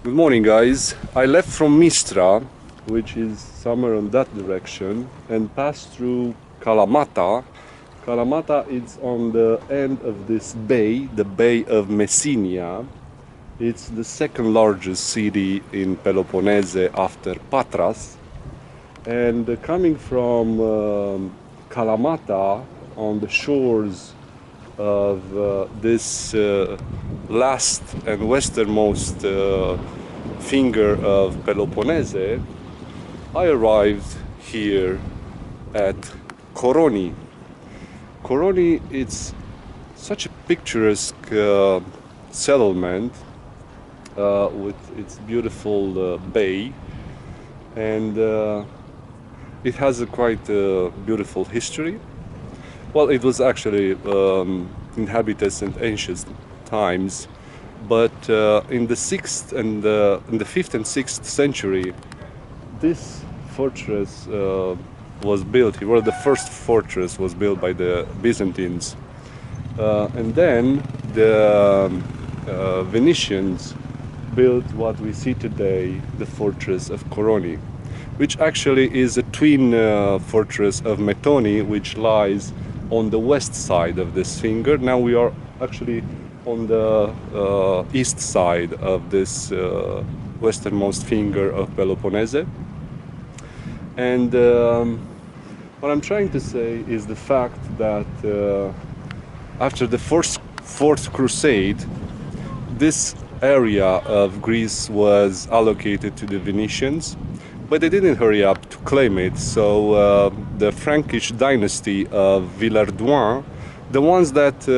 Good morning, guys. I left from Mistra, which is somewhere on that direction, and passed through Kalamata. Kalamata is on the end of this bay, the Bay of Messinia. It's the second largest city in Peloponnese after Patras. And coming from Kalamata on the shores of this last and westernmost finger of Peloponnese, I arrived here at Koroni. Koroni, it's such a picturesque settlement with its beautiful bay, and it has a quite beautiful history. Well, it was actually inhabited in ancient times, but in the 6th and in the 5th and 6th century, this fortress was built here. Well, the first fortress was built by the Byzantines, and then the Venetians built what we see today, the fortress of Koroni, which actually is a twin fortress of Metoni, which lies on the west side of this finger. Now we are actually on the east side of this westernmost finger of Peloponnese. And what I'm trying to say is the fact that after the Fourth Crusade, this area of Greece was allocated to the Venetians, but they didn't hurry up to claim it. So the Frankish dynasty of Villardouin, the ones that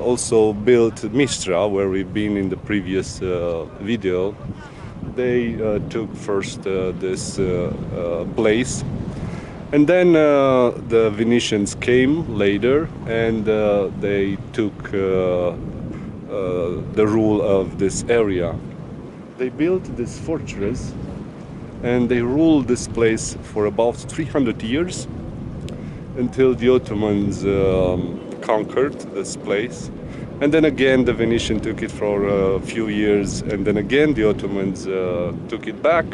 also built Mistra, where we've been in the previous video, they took first this place, and then the Venetians came later, and they took the rule of this area. They built this fortress, and they ruled this place for about 300 years until the Ottomans conquered this place. And then again the Venetians took it for a few years, and then again the Ottomans took it back.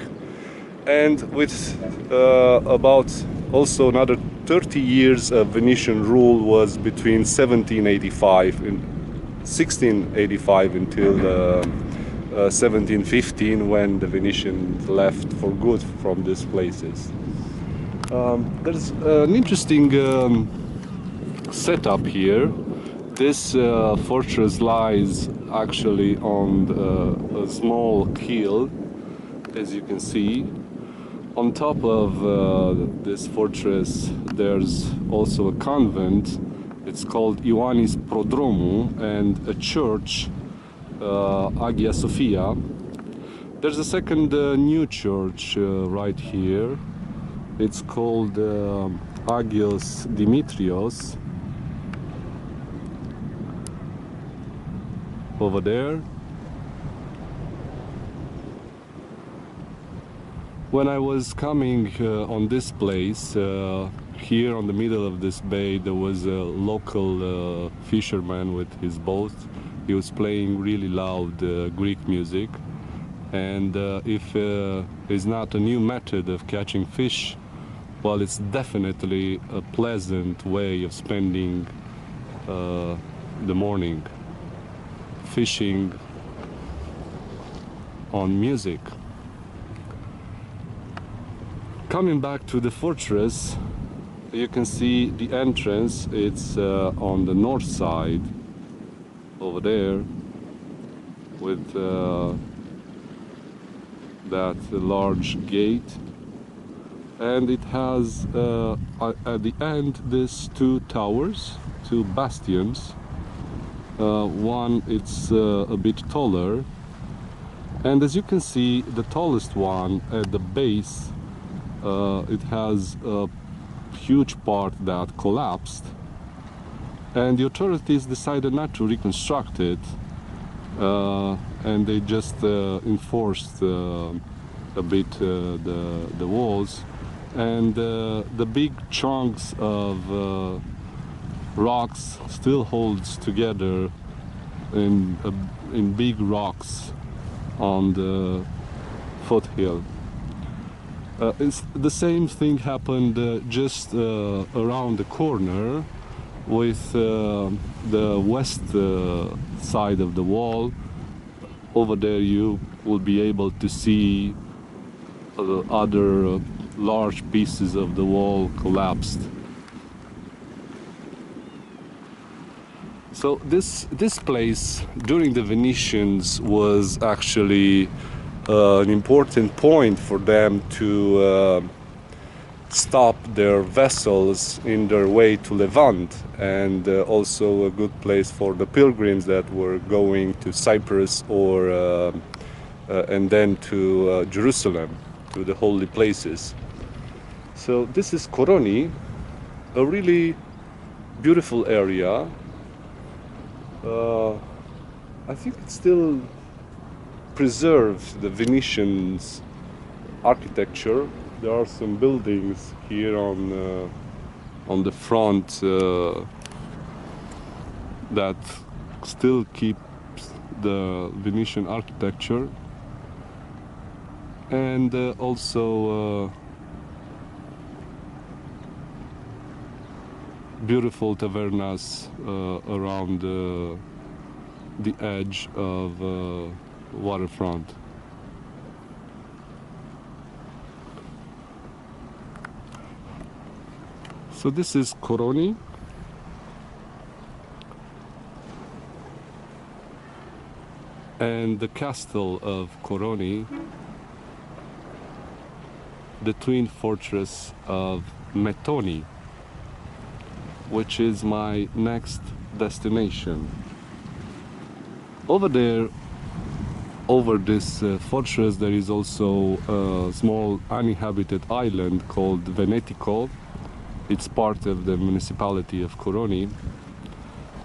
And with about also another 30 years of Venetian rule was between 1785 and 1685 until 1715, when the Venetians left for good from these places. There's an interesting setup here. This fortress lies actually on a small hill, as you can see. On top of this fortress there's also a convent. It's called Ioannis Prodromou, and a church, Hagia Sophia. There's a second new church right here. It's called Agios Dimitrios, over there. When I was coming on this place, here on the middle of this bay, there was a local fisherman with his boat. He was playing really loud Greek music, and if it's not a new method of catching fish, well, it's definitely a pleasant way of spending the morning, fishing on music. Coming back to the fortress, you can see the entrance. It's on the north side, over there, with that large gate, and it has at the end these two towers, two bastions. One it's a bit taller, and as you can see, the tallest one at the base, it has a huge part that collapsed, and the authorities decided not to reconstruct it, and they just enforced a bit the walls, and the big chunks of rocks still holds together in big rocks on the foothill. It's the same thing happened just around the corner with the west side of the wall. Over there you will be able to see other large pieces of the wall collapsed. So this place during the Venetians was actually an important point for them to stop their vessels in their way to Levant, and also a good place for the pilgrims that were going to Cyprus or and then to Jerusalem, to the holy places. So this is Koroni, a really beautiful area. I think it still preserves the Venetians architecture. There are some buildings here on the front that still keep the Venetian architecture, and also beautiful tavernas around the edge of waterfront. So this is Koroni, and the castle of Koroni, the twin fortress of Metoni, which is my next destination. Over there, over this fortress, there is also a small uninhabited island called Venetico. It's part of the municipality of Coroni.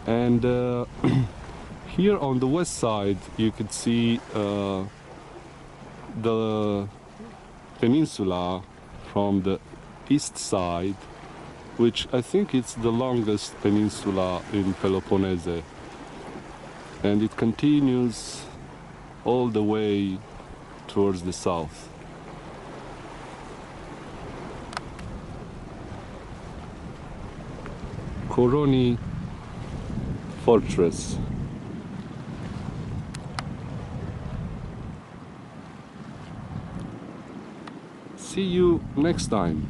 And here on the west side, you could see the peninsula from the east side, which I think it's the longest peninsula in Peloponnese, and it continues all the way towards the south. Koroni Fortress. See you next time.